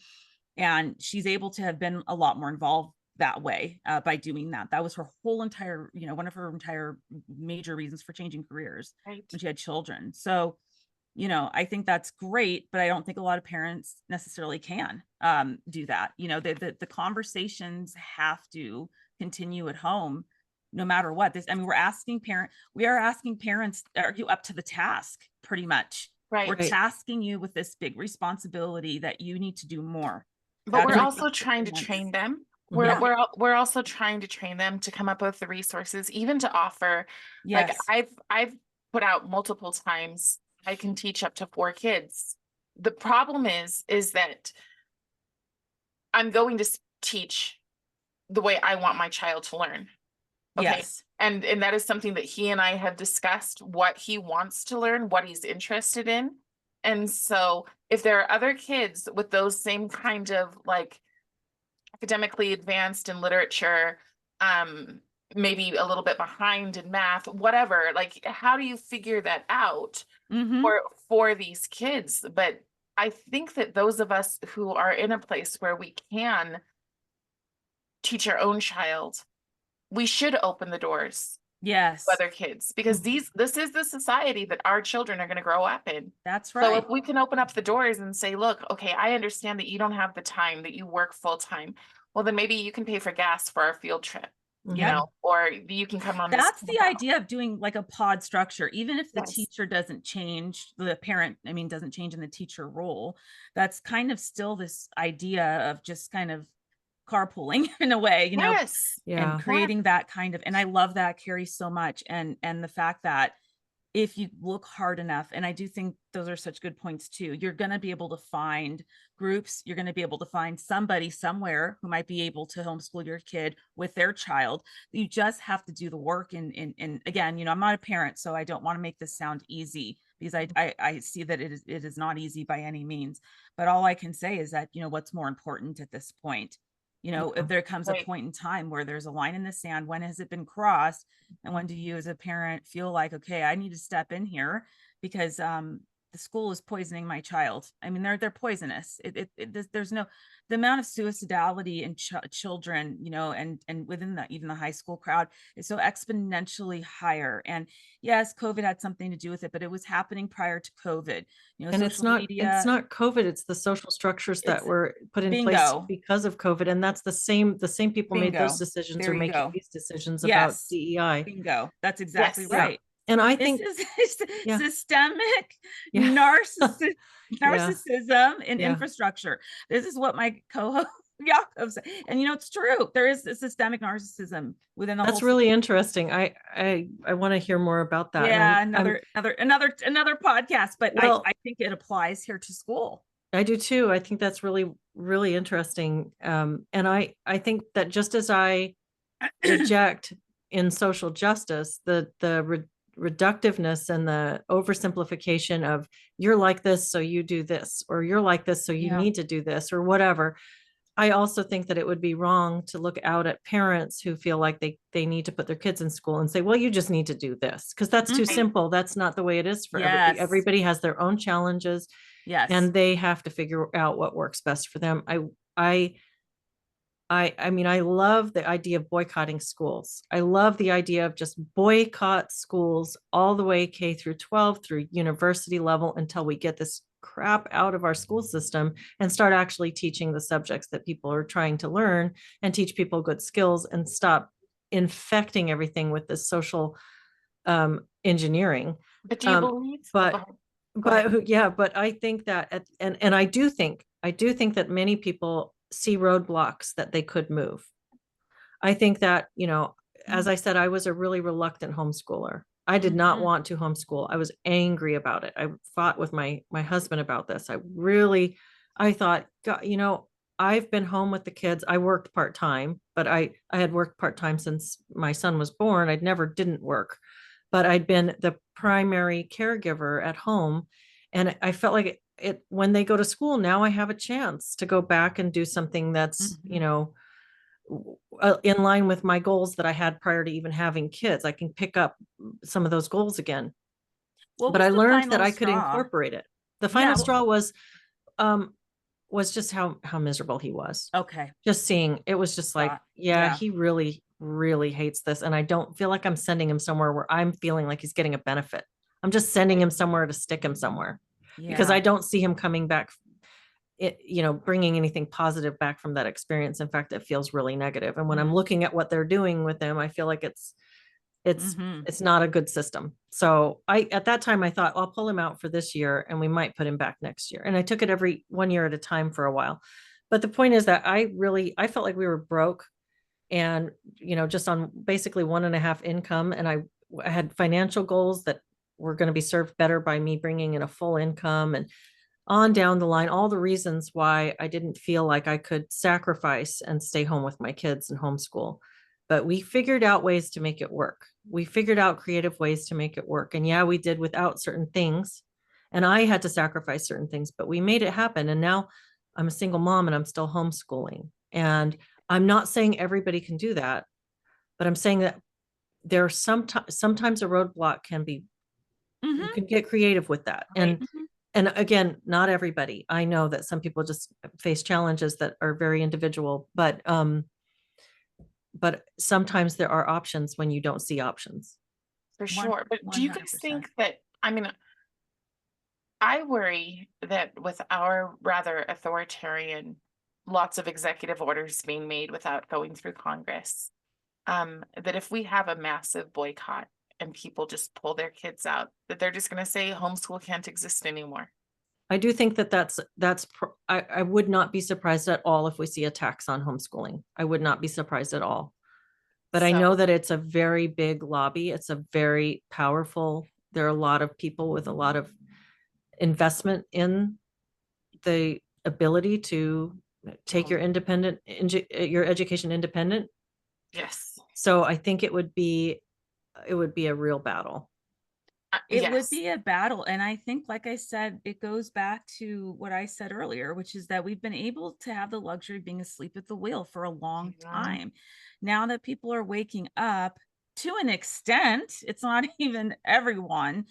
And she's able to have been a lot more involved that way by doing that. That was her whole entire, one of her entire major reasons for changing careers Right. when she had children. So, I think that's great, but I don't think a lot of parents necessarily can do that. The conversations have to continue at home no matter what. We are asking parents, are you up to the task? Pretty much. Right. We're tasking you with this big responsibility that you need to do more. But we're also trying to train them. We're also trying to train them to come up with the resources, even to offer. Yes. Like I've put out multiple times, I can teach up to 4 kids. The problem is that I'm going to teach the way I want my child to learn. Okay. Yes. And that is something that he and I have discussed, what he wants to learn, what he's interested in. And so if there are other kids with those same kind of like academically advanced in literature, maybe a little bit behind in math, whatever, like, how do you figure that out for these kids? But I think that those of us who are in a place where we can teach our own child, we should open the doors. Yes. To other kids, because this is the society that our children are going to grow up in. That's right. So if we can open up the doors and say, look, okay, I understand that you don't have the time, that you work full time. Well, then maybe you can pay for gas for our field trip, or you can come on. That's the idea of doing like a pod structure. Even if the Yes. teacher doesn't change, the parent, doesn't change in the teacher role, that's kind of still this idea of just kind of carpooling in a way, Yes. and creating that kind of, and I love that, Cari, so much. And the fact that if you look hard enough, and I do think those are such good points too, you're going to be able to find groups, you're going to be able to find somebody somewhere who might be able to homeschool your kid with their child. You just have to do the work. And again, I'm not a parent, so I don't want to make this sound easy, because I see that it is not easy by any means. But all I can say is that, what's more important at this point? If there comes a point in time where there's a line in the sand, when has it been crossed? And when do you as a parent feel like, okay, I need to step in here because the school is poisoning my child? They're poisonous. There's no, the amount of suicidality in children, and within even the high school crowd is so exponentially higher. And yes, COVID had something to do with it, but it was happening prior to COVID. And it's not COVID, it's the social structures that were put in place because of COVID. And that's the same people made those decisions or making these decisions about DEI. Bingo. That's exactly right. And I This think, is yeah. systemic Yeah. narcissism, Yeah. narcissism in Yeah. infrastructure. This is what my co-host Jakob said. And it's true. There is a systemic narcissism within the That's whole really system. interesting. I want to hear more about that. Yeah, And another podcast, but well, I think it applies here to school. I do too. I think that's really, really interesting. And I think that just as I reject in social justice the reductiveness and the oversimplification of you're like this, so you do this, or you're like this, so you Yeah. need to do this, or whatever. I also think that it would be wrong to look out at parents who feel like they need to put their kids in school and say, well, you just need to do this, because that's too Mhm. simple. That's not the way it is for Yes. everybody has their own challenges, Yes. and they have to figure out what works best for them. I mean, I love the idea of boycotting schools. I love the idea of just boycott schools all the way K through 12 through university level until we get this crap out of our school system and start actually teaching the subjects that people are trying to learn, and teach people good skills, and stop infecting everything with this social engineering. But do you believe? But yeah, but I think that and I do think that many people see roadblocks that they could move. I think that, as I said, I was a really reluctant homeschooler. I did not Mhm. want to homeschool. I was angry about it. I fought with my husband about this. I thought, God, I've been home with the kids. I worked part-time, but I had worked part-time since my son was born. I'd never didn't work, but I'd been the primary caregiver at home. And I felt like it when they go to school, now I have a chance to go back and do something that's, Mhm. in line with my goals that I had prior to even having kids. I can pick up some of those goals again. What But was I the learned that final I could straw? incorporate it. The Yeah. final straw was just how miserable he was. Okay. Just seeing it was just like, yeah, Yeah. he really, really hates this. And I don't feel like I'm sending him somewhere where I'm feeling like he's getting a benefit. I'm just sending him somewhere to stick him somewhere, because Yeah. I don't see him coming back, bringing anything positive back from that experience. In fact, it feels really negative. And when I'm looking at what they're doing with them, I feel like it's Mhm. not a good system. So at that time, I thought, I'll pull him out for this year and we might put him back next year. And I took it every 1 year at a time for a while. But the point is that I felt like we were broke, and, just on basically 1.5 income. And I had financial goals that were going to be served better by me bringing in a full income, and on down the line, all the reasons why I didn't feel like I could sacrifice and stay home with my kids and homeschool. But we figured out ways to make it work. We figured out creative ways to make it work. And yeah, we did without certain things. And I had to sacrifice certain things, but we made it happen. And now I'm a single mom and I'm still homeschooling. And I'm not saying everybody can do that, but I'm saying that there are sometimes a roadblock can be, you Mhm. can get creative with that. Right. And again, not everybody. I know that some people just face challenges that are very individual, but sometimes there are options when you don't see options. For sure. But do you guys 100%. think that, I mean, I worry that with our rather authoritarian, lots of executive orders being made without going through Congress, that if we have a massive boycott and people just pull their kids out, that they're just going to say homeschool can't exist anymore. I do think that I would not be surprised at all if we see attacks on homeschooling. I would not be surprised at all. But I know So, that it's a very big lobby. It's a very powerful, there are a lot of people with a lot of investment in the ability to take your your education independent. yes. So I think it would be a real battle. It would Yes. be a battle. And I think, like I said, it goes back to what I said earlier, which is that we've been able to have the luxury of being asleep at the wheel for a long time. Now that people are waking up to an extent, it's not even everyone,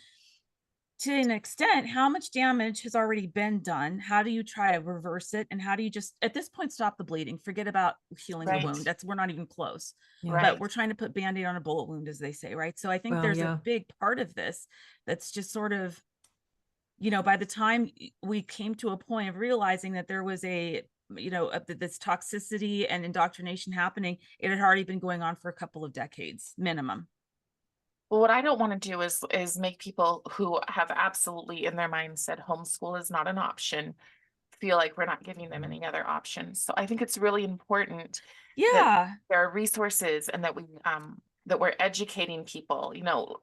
to an extent, how much damage has already been done? How do you try to reverse it? And how do you just, at this point, stop the bleeding? Forget about healing the Right. wound. We're not even close. Yeah. Right. But we're trying to put Band-Aid on a bullet wound, as they say, right? So I think Well, there's yeah. a big part of this that's just sort of, by the time we came to a point of realizing that there was this toxicity and indoctrination happening, it had already been going on for a couple of decades minimum. Well, what I don't want to do is make people who have absolutely in their mind said homeschool is not an option feel like we're not giving them any other options. So I think it's really important that Yeah. there are resources and that we're educating people,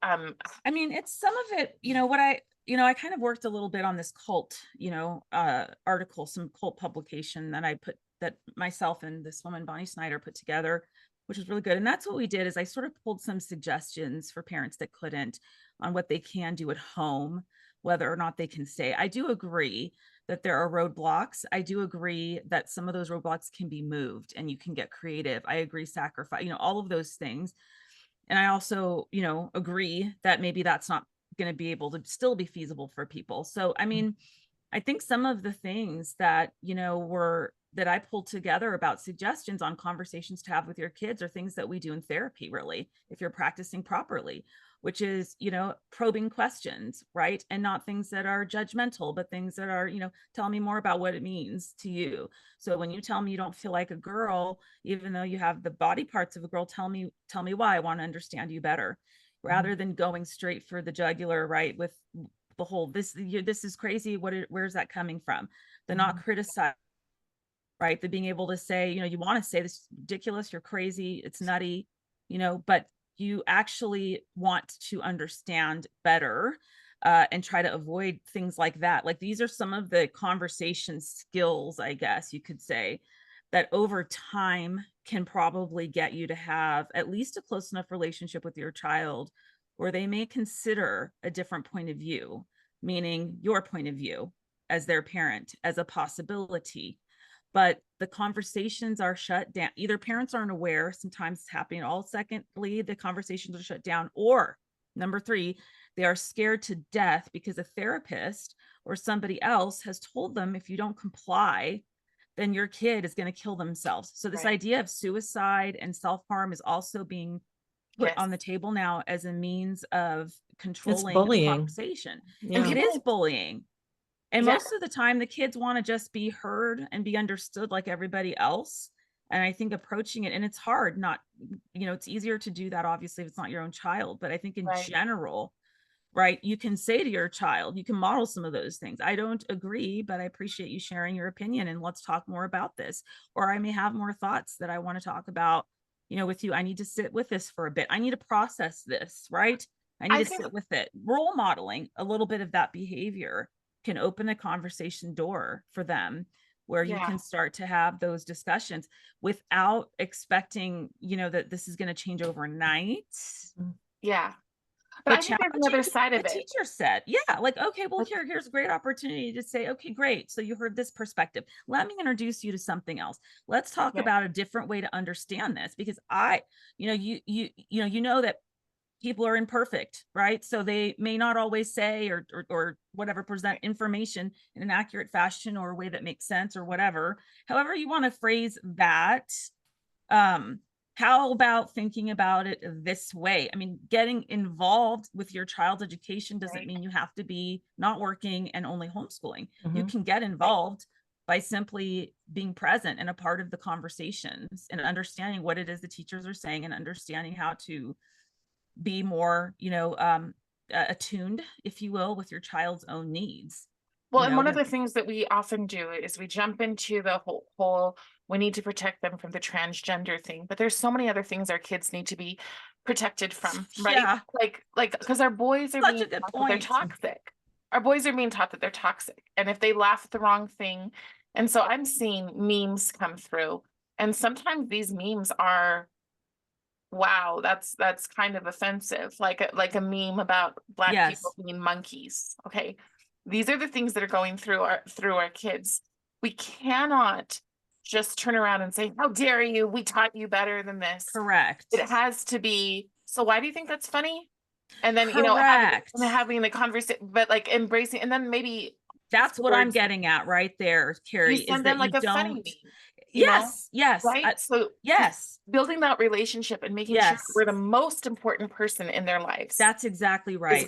I mean, it's some of it, I kind of worked a little bit on this cult, article, some cult publication that myself and this woman, Bonnie Snyder, put together, which was really good. And that's what we did, is I sort of pulled some suggestions for parents that couldn't, on what they can do at home, whether or not they can stay. I do agree that there are roadblocks. I do agree that some of those roadblocks can be moved and you can get creative. I agree, sacrifice, all of those things. And I also, agree that maybe that's not going to be able to still be feasible for people. So, I mean, I think some of the things that, that I pulled together about suggestions on conversations to have with your kids are things that we do in therapy, really, if you're practicing properly, which is, probing questions, right? And not things that are judgmental, but things that are, tell me more about what it means to you. So when you tell me you don't feel like a girl, even though you have the body parts of a girl, tell me why. I want to understand you better, rather than going straight for the jugular, right? With the whole, this is crazy. Where's that coming from? The not criticize, right? The being able to say, you want to say this is ridiculous, you're crazy, it's nutty, but you actually want to understand better, and try to avoid things like that. Like, these are some of the conversation skills, I guess you could say, that over time can probably get you to have at least a close enough relationship with your child where they may consider a different point of view, meaning your point of view as their parent, as a possibility. But the conversations are shut down. Either parents aren't aware, sometimes it's happening. All secondly, the conversations are shut down. Or number three, they are scared to death because a therapist or somebody else has told them, if you don't comply, then your kid is going to kill themselves. So this Right. idea of suicide and self-harm is also being put on the table now as a means of controlling the bullying. conversation. Yeah. And it is bullying. And Yeah. most of the time, the kids want to just be heard and be understood like everybody else. And I think approaching it, and it's hard, not, it's easier to do that, obviously, if it's not your own child. But I think in general, right, you can say to your child, you can model some of those things. I don't agree, but I appreciate you sharing your opinion, and let's talk more about this. Or I may have more thoughts that I want to talk about, with you. I need to sit with this for a bit. I need to process this, right? I need to sit with it. Role modeling a little bit of that behavior can open a conversation door for them, where you can start to have those discussions without expecting, that this is going to change overnight. Yeah. But I think there's another side of it. The teacher said, like, okay, well, here's a great opportunity to say, okay, great. So you heard this perspective. Let me introduce you to something else. Let's talk about a different way to understand this, because you know that people are imperfect, right? So they may not always say or whatever, present information in an accurate fashion or a way that makes sense or whatever. However you want to phrase that. How about thinking about it this way? I mean, getting involved with your child's education doesn't mean you have to be not working and only homeschooling. You can get involved by simply being present and a part of the conversations and understanding what it is the teachers are saying, and understanding how to be more, attuned, if you will, with your child's own needs. Well, and one of the things that we often do is we jump into the whole we need to protect them from the transgender thing, but there's so many other things our kids need to be protected from, right? Yeah. Like because our boys are being taught that they're toxic. Our boys are being taught that they're toxic, and if they laugh at the wrong thing, and so I'm seeing memes come through, and sometimes these memes are, wow, that's kind of offensive, like a meme about Black people being monkeys. Okay, these are the things that are going through our kids. We cannot just turn around and say, how dare you, we taught you better than this. Correct. It has to be, so why do you think that's funny? And then having the conversation, but like embracing, and then maybe that's what I'm getting at right there, Cari, is that you don't. Yes. Right. So yes, building that relationship and making sure we're the most important person in their lives. That's exactly right.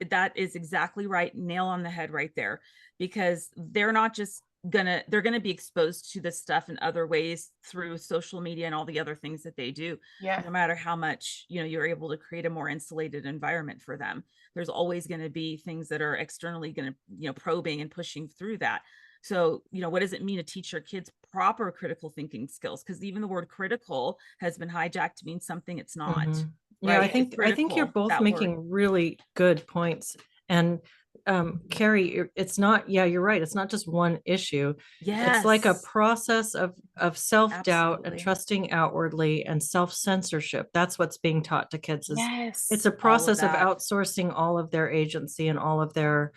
That is exactly right. Nail on the head right there, because they're not just they're gonna be exposed to this stuff in other ways through social media and all the other things that they do. Yeah. No matter how much, you're able to create a more insulated environment for them, there's always going to be things that are externally going to, probing and pushing through that. So, what does it mean to teach your kids proper critical thinking skills? Because even the word critical has been hijacked to mean something it's not. Yeah, Right? I think you're Critical, both that making word. really good points. And Cari, it's not, yeah, you're right. It's not just one issue. It's like a Yes, process of self-doubt and absolutely. trusting outwardly and self-censorship. That's what's being taught to kids is it's Yes. a All of process of that. outsourcing all of their agency and all of their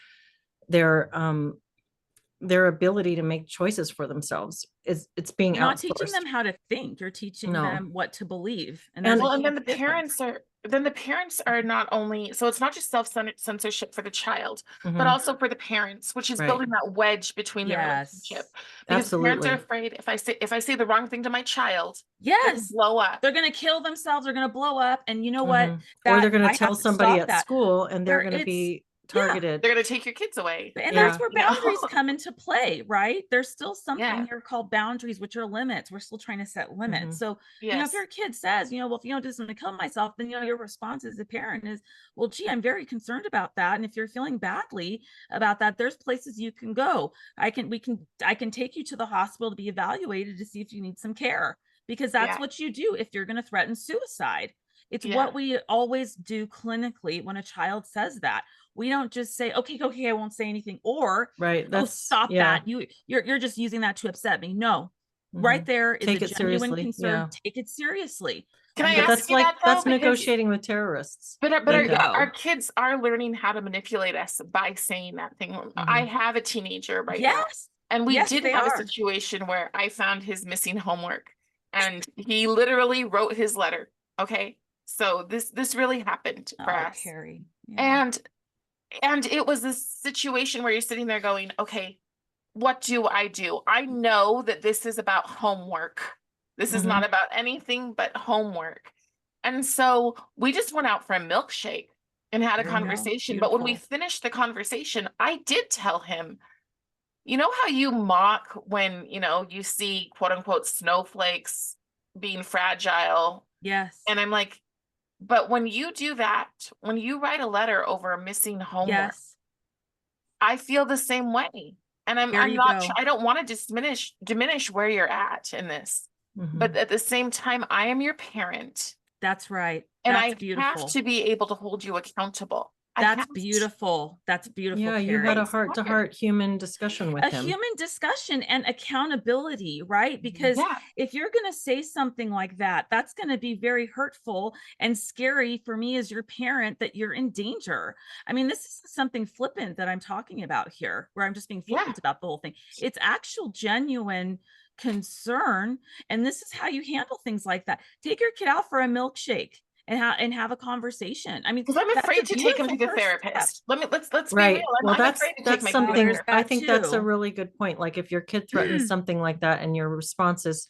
their ability to make choices for themselves. It's being You're not teaching them outsourced. how to think. You're teaching No. them what to believe. And And there's a Well, and huge difference. then the parents are not only, so it's not just self-censorship for the child, but Mhm. also for the parents, which is Right. building that wedge between their relationship. Yes. Because parents are Absolutely. afraid if I say the wrong thing to my child, they're gonna Yes. blow up. They're going to kill themselves. They're going to blow up. And you know what? Or they're That going I to tell have to somebody stop at that. school and they're Where going to it's, be yeah. targeted. They're gonna take your kids away. And Yeah. that's where You know? boundaries come into play, right? There's still something Yeah. here called boundaries, which are limits. We're still trying to set limits. Mhm. So, if Yes. your kid says, well, if you don't do this, I'm gonna kill myself, then your response as a parent is, well, gee, I'm very concerned about that. And if you're feeling badly about that, there's places you can go. I can take you to the hospital to be evaluated to see if you need some care, because that's Yeah. what you do if you're going to threaten suicide. It's Yeah. what we always do clinically when a child says that. We don't just say, okay, I won't say anything, or Right. oh, That's stop yeah. that. You're just using that to upset me. No, Mhm. right there is Take a it genuine seriously. concern. Yeah. Take it seriously. Can And I But ask that's you that though? that's Because negotiating with terrorists. but there Like you that. go. our kids are learning how to manipulate us by saying that thing. I Mhm. have a teenager right now, Yes. and we Yes, did they have a are. situation where I found his missing homework, and he literally wrote his letter. Okay, so this really happened for Oh, us, Cari. Yeah. and it was this situation where you're sitting there going, okay, what do? I know that this is about homework. This is not Mhm. about anything but homework. And so we just went out for a milkshake and had a There you go. conversation. But when we Beautiful. finished the conversation, I did tell him, you know how you mock when, you see quote unquote snowflakes being fragile. Yes. And I'm like, but when you do that, when you write a letter over a missing homework, Yes. I feel the same way. And There I'm you not, go. I don't want to diminish where you're at in this. But Mhm. at the same time, I am your parent That's right. and That's I have beautiful. to be able to hold you accountable. I That's have to. beautiful. That's beautiful, Yeah, you had a Cari. heart-to-heart human discussion with A him. human discussion and accountability, right? Because Yeah. if you're going to say something like that, that's going to be very hurtful and scary for me as your parent, that you're in danger. I mean, this is something flippant that I'm talking about here, where I'm just being Yeah. flippant about the whole thing. It's actual genuine concern. And this is how you handle things like that. Take your kid out for a milkshake and have a conversation. I mean, Because I'm that's a afraid to take him to beautiful the first step. therapist. Let's be real. Right. Well, I'm afraid to take that's my kid to the something, there's therapist. I that think that's a too. really good point. Like if your kid threatens something like that and your response is,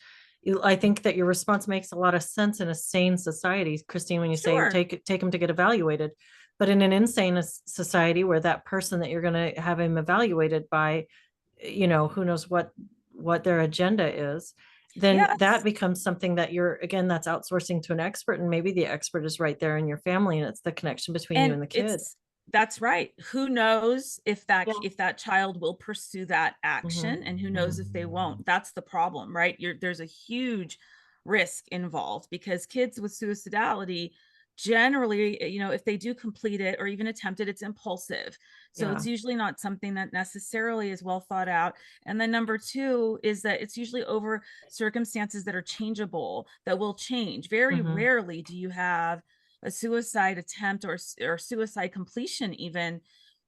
I think that your response makes a lot of sense in a sane society, Christine, when you say Sure. take him to get evaluated. But in an insane society where that person that you're going to have him evaluated by, who knows what their agenda is, then Yes. that becomes something that that's outsourcing to an expert, and maybe the expert is right there in your family and it's the connection between you And and the kid. that's right. Who knows if Yeah. that child will pursue that Mhm. action, and who knows if they won't. That's the problem, right? There's a huge risk involved, because kids with suicidality generally, if they do complete it or even attempt it, it's impulsive. So Yeah. it's usually not something that necessarily is well thought out. And then number two is that it's usually over circumstances that are changeable, that will change. Very Mhm. rarely do you have a suicide attempt or suicide completion even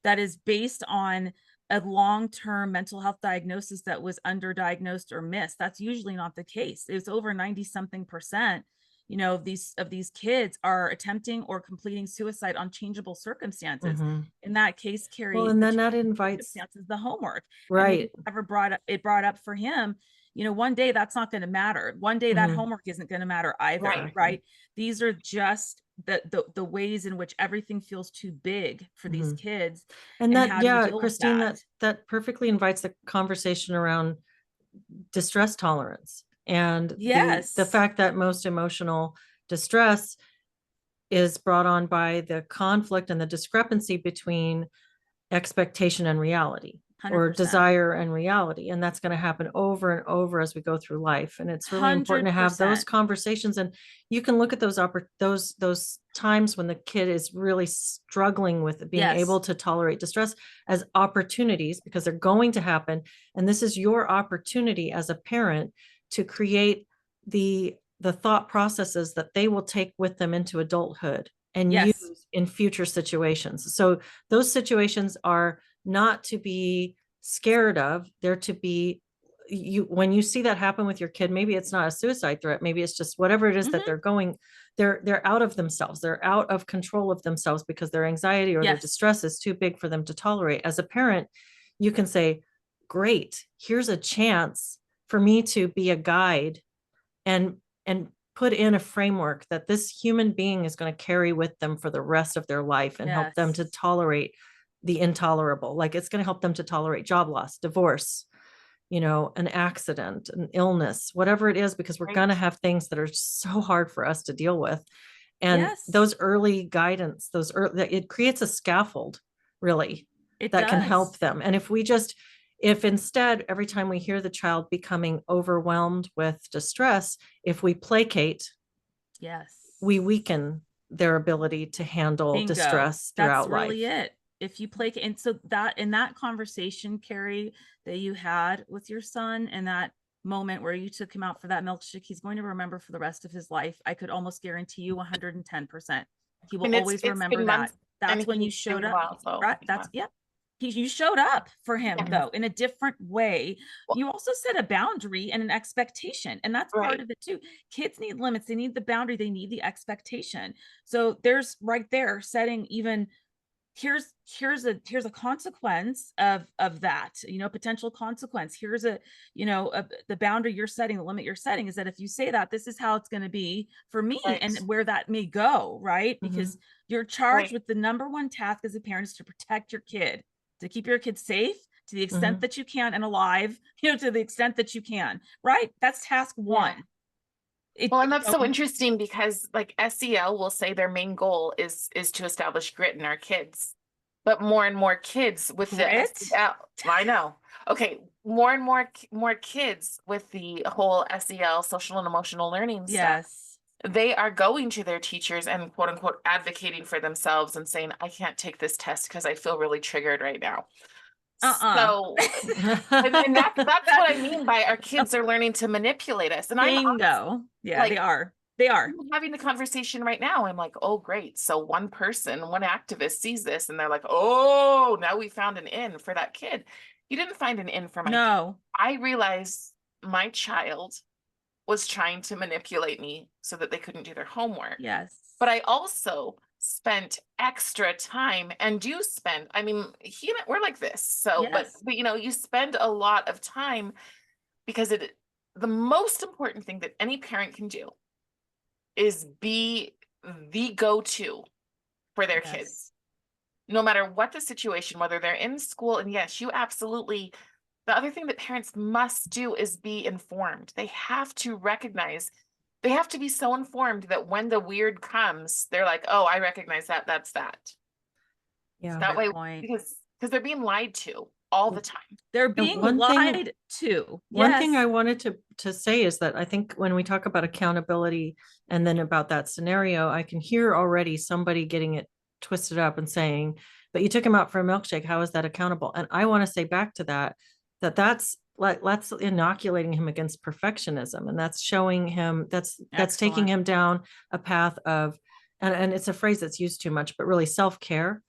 that is based on a long-term mental health diagnosis that was underdiagnosed or missed. That's usually not the case. It's over 90 something percent, of these kids are attempting or completing suicide on changeable circumstances. Mhm. In that case, Cari, Well, and the then that changeable invites, circumstances, the homework. And maybe right. never brought up for him, one day that's not going to matter. One day that Mhm. homework isn't going to matter either, Exactly. right? These are just the ways in which everything feels too big for these Mhm. kids. And And that, how do you yeah, deal with Christine, that? that perfectly invites the conversation around distress tolerance and the Yes, fact that most emotional distress is brought on by the conflict and the discrepancy between expectation and reality, or 100%. desire and reality. And that's going to happen over and over as we go through life. And it's really important to have those 100%. conversations. And you can look at those times when the kid is really struggling with being able Yes. to tolerate distress as opportunities, because they're going to happen. And this is your opportunity as a parent to create the thought processes that they will take with them into adulthood and Yes. use in future situations. So those situations are not to be scared of. They're to be, you, when you see that happen with your kid, maybe it's not a suicide threat, maybe it's just whatever it is that Mhm. they're going, they're out of themselves, they're out of control of themselves because their anxiety or their Yes. distress is too big for them to tolerate. As a parent, you can say, great, here's a chance for me to be a guide and put in a framework that this human being is going to carry with them for the rest of their life and help them to Yes. tolerate the intolerable. Like, it's going to help them to tolerate job loss, divorce, an accident, an illness, whatever it is, because we're Right. going to have things that are so hard for us to deal with. And Yes. those early guidance, it creates a scaffold, really, It that can does. help them. And if instead, every time we hear the child becoming overwhelmed with distress, if we placate, Yes. we weaken their ability to handle Bingo. distress That's throughout really life. it. If you play, and so that in that conversation, Cari, that you had with your son, and that moment where you took him out for that milkshake, he's going to remember for the rest of his life. I could almost guarantee you 110%. He will And always it's remember been that. months and That's when you he's showed doing up. well. So Right? That's, yep. You showed up for him, yeah. though, in a different way. Well, You also set a boundary and an expectation, and that's part right. of it too. Kids need limits. They need the boundary. They need the expectation. So there's right there setting, even here's a consequence of that, potential consequence. Here's the boundary you're setting, the limit you're setting is that if you say that, this is how it's going to be for me, Right. and where that may go, right? Mhm. Because you're charged Right. with the number one task as a parent is to protect your kid, to keep your kid safe to the extent Mhm. that you can, and alive, to the extent that you can, right? That's task one. Well, and that's so interesting because like SEL will say their main goal is to establish grit in our kids. But more and more kids with the Grit? SEL, I know. Okay, more and more kids with the whole SEL, social and emotional learning stuff, Yes. they are going to their teachers and quote unquote advocating for themselves and saying, I can't take this test because I feel really triggered right now. So, and that's what I mean by our kids are learning to manipulate us. And I'm Bingo. Yeah, like, they are. They are. I'm having the conversation right now. I'm like, oh, great. So one activist sees this and they're like, oh, now we found an in for that kid. You didn't find an in for my kid. No. I realized my child was trying to manipulate me so that they couldn't do their homework. Yes. But I also spent extra time and do spend, I mean, we're like this. So, Yes. but you spend a lot of time because the most important thing that any parent can do is be the go-to for their kids, no matter what the situation, whether they're in school. And yes, you absolutely, the other thing that parents must do is be informed. They have to recognize, they have to be so informed that when the weird comes, they're like, oh, I recognize that. That's that. Yeah. That way, Point. because they're being lied to all the time. They're being lied to. One thing I wanted to say is that I think when we talk about accountability and then about that scenario, I can hear already somebody getting it twisted up and saying, but you took him out for a milkshake. How is that accountable? And I want to say back to that's inoculating him against perfectionism. And that's showing him that's taking him down a path of, and it's a phrase that's used too much, but really self-care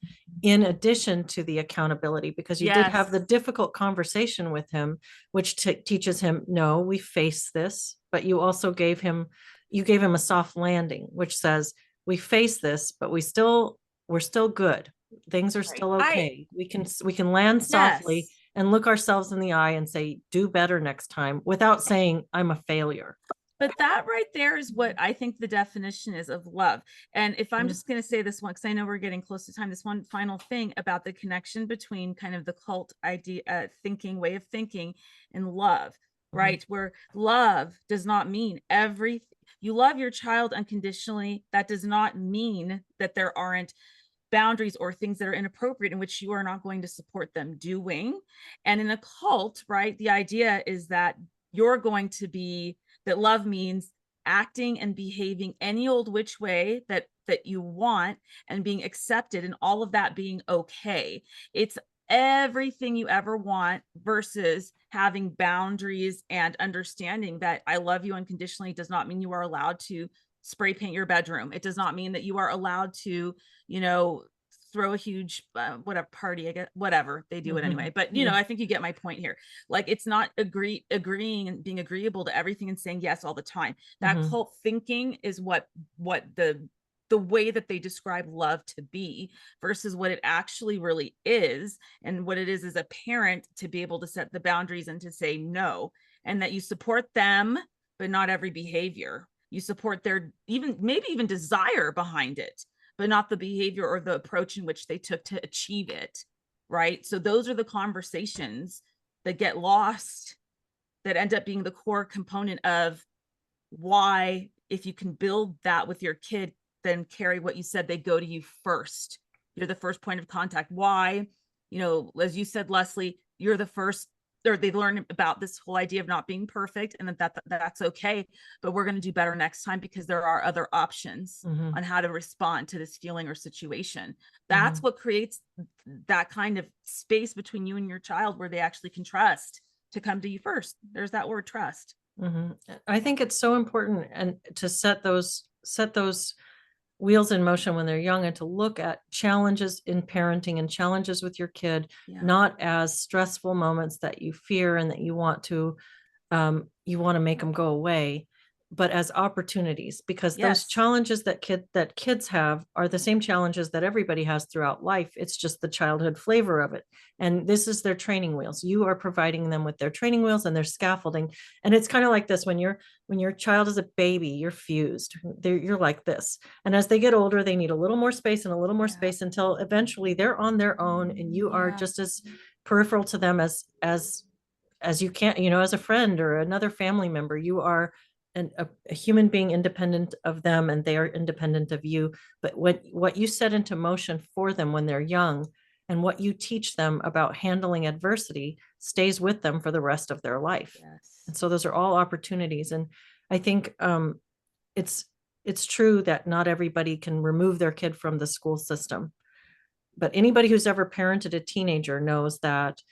in addition to the accountability, because you did have the difficult conversation with him, which teaches him, no, we face this, but you also gave him a soft landing, which says we face this, but we're still good. Things are still okay. We can land softly and look ourselves in the eye and say, do better next time, without saying I'm a failure. But that right there is what I think the definition is of love. And if I'm just going to say this one, because I know we're getting close to time, this one final thing about the connection between kind of the cult idea, thinking, way of thinking, and love, right? Where love does not mean everything. You love your child unconditionally. That does not mean that there aren't boundaries or things that are inappropriate in which you are not going to support them doing. And in a cult, right, the idea is that you're going to be, that love means acting and behaving any old which way that you want and being accepted, and all of that being okay. It's everything you ever want versus having boundaries and understanding that I love you unconditionally does not mean you are allowed to spray paint your bedroom. It does not mean that you are allowed to, throw a huge whatever party, I guess, whatever they do it anyway. But I think you get my point here. Like, it's not agreeing and being agreeable to everything and saying yes all the time. That cult thinking is what the way that they describe love to be versus what it actually really is. And what it is a parent to be able to set the boundaries and to say no, and that you support them, but not every behavior. You support their maybe even desire behind it, but not the behavior or the approach in which they took to achieve it. Right. So those are the conversations that get lost, that end up being the core component of why, if you can build that with your kid, then Cari, what you said, they go to you first. You're the first point of contact. Why? As you said, Leslie, you're the first, or they learn about this whole idea of not being perfect, and that's okay, but we're going to do better next time because there are other options on how to respond to this feeling or situation. That's what creates that kind of space between you and your child where they actually can trust to come to you first. There's that word, trust. I think it's so important and to set those wheels in motion when they're young, and to look at challenges in parenting and challenges with your kid, not as stressful moments that you fear and that you want to make them go away, but as opportunities, because those challenges that kids have are the same challenges that everybody has throughout life. It's just the childhood flavor of it. And this is their training wheels. You are providing them with their training wheels and their scaffolding. And it's kind of like this: when your child is a baby, you're fused. You're like this. And as they get older, they need a little more space and a little more space until eventually they're on their own, and you are just as peripheral to them as you can, as a friend or another family member. You are a human being independent of them, and they are independent of you. But what you set into motion for them when they're young, and what you teach them about handling adversity, stays with them for the rest of their life. And so those are all opportunities. And I think it's true that not everybody can remove their kid from the school system, but anybody who's ever parented a teenager knows that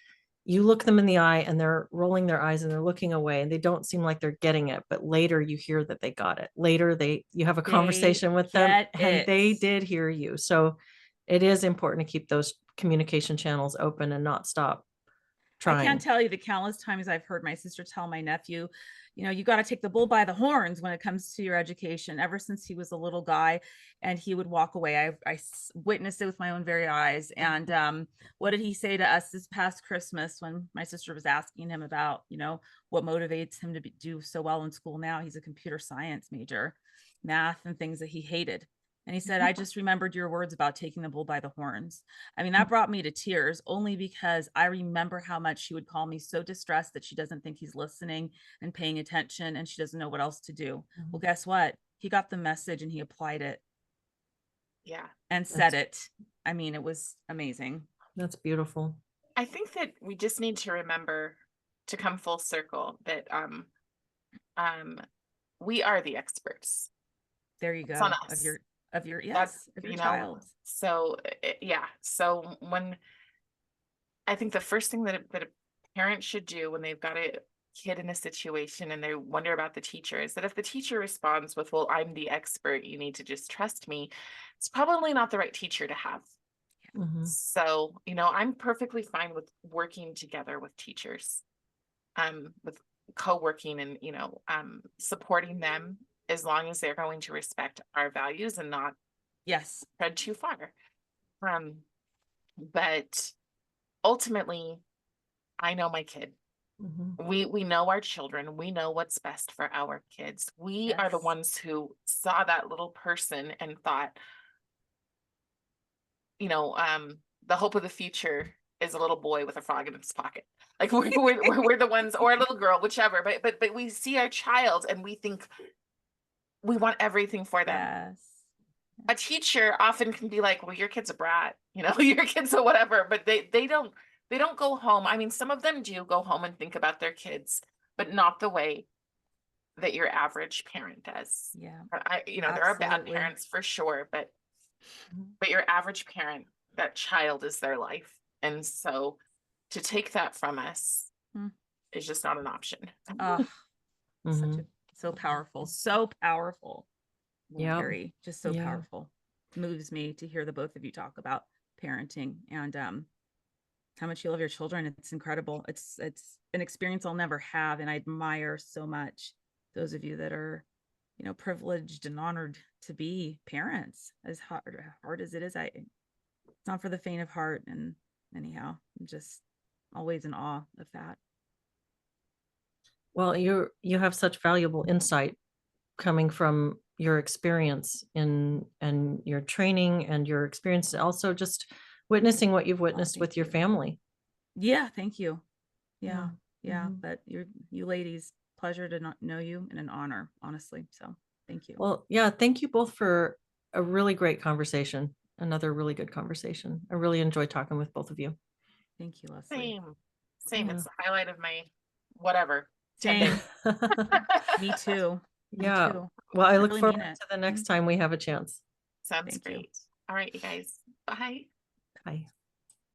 you look them in the eye and they're rolling their eyes and they're looking away and they don't seem like they're getting it. But later you hear that they got it. Later you have a conversation with them and they did hear you. So it is important to keep those communication channels open and not stop trying. I can't tell you the countless times I've heard my sister tell my nephew, you got to take the bull by the horns when it comes to your education, ever since he was a little guy, and he would walk away. I witnessed it with my own very eyes. And what did he say to us this past Christmas when my sister was asking him about, what motivates him to do so well in school now? He's a computer science major, math and things that he hated. And he said, I just remembered your words about taking the bull by the horns. I mean, that brought me to tears, only because I remember how much she would call me so distressed that she doesn't think he's listening and paying attention, and she doesn't know what else to do. Well, guess what? He got the message and he applied it. Yeah. And said it. I mean, it was amazing. That's beautiful. I think that we just need to remember, to come full circle, that we are the experts. There you go. It's on us. Of your child. So so when I think the first thing that a parent should do when they've got a kid in a situation and they wonder about the teacher is that if the teacher responds with, well, I'm the expert, you need to just trust me, it's probably not the right teacher to have. So I'm perfectly fine with working together with teachers, with co-working and supporting them, as long as they're going to respect our values and not tread too far. But ultimately, I know my kid. Mhm. We know our children. We know what's best for our kids. We are the Yes. ones who saw that little person and thought, you know, the hope of the future is a little boy with a frog in his pocket. Like we're the ones, or a little girl, whichever. But we see our child and we think we want everything for them. Yes. A teacher often can be like, well, your kid's a brat, you know, your kid's a whatever, but they don't go home. I mean, some of them do go home and think about their kids, but not the way that your average parent does. Yeah. There are bad Absolutely. parents for sure, but Mhm. your average parent, that child is their life. And so to take that from us Hmm. is just not an option. Oh, such Mhm. a so powerful, so powerful. Yeah. Cari, just so Yeah. powerful. Moves me to hear the both of you talk about parenting and how much you love your children. It's incredible. It's an experience I'll never have, and I admire so much those of you that are, privileged and honored to be parents. As hard as it is, it's not for the faint of heart. And anyhow, I'm just always in awe of that. Well, you have such valuable insight coming from your experience and your training and your experience, also just witnessing what you've witnessed thank with your you. family. Yeah, thank you. Yeah, Yeah. But you ladies, pleasure to not know you, and an honor, honestly. So thank you. Well, yeah, thank you both for a really great conversation. Another really good conversation. I really enjoyed talking with both of you. Thank you, Leslie. Same. Yeah. It's the highlight of my whatever 10 Same. days. Me too. Me Yeah. too. Well, I look really forward mean it. to the next time we have a chance. Sounds Thank you. great. All right, you guys. Bye. Bye.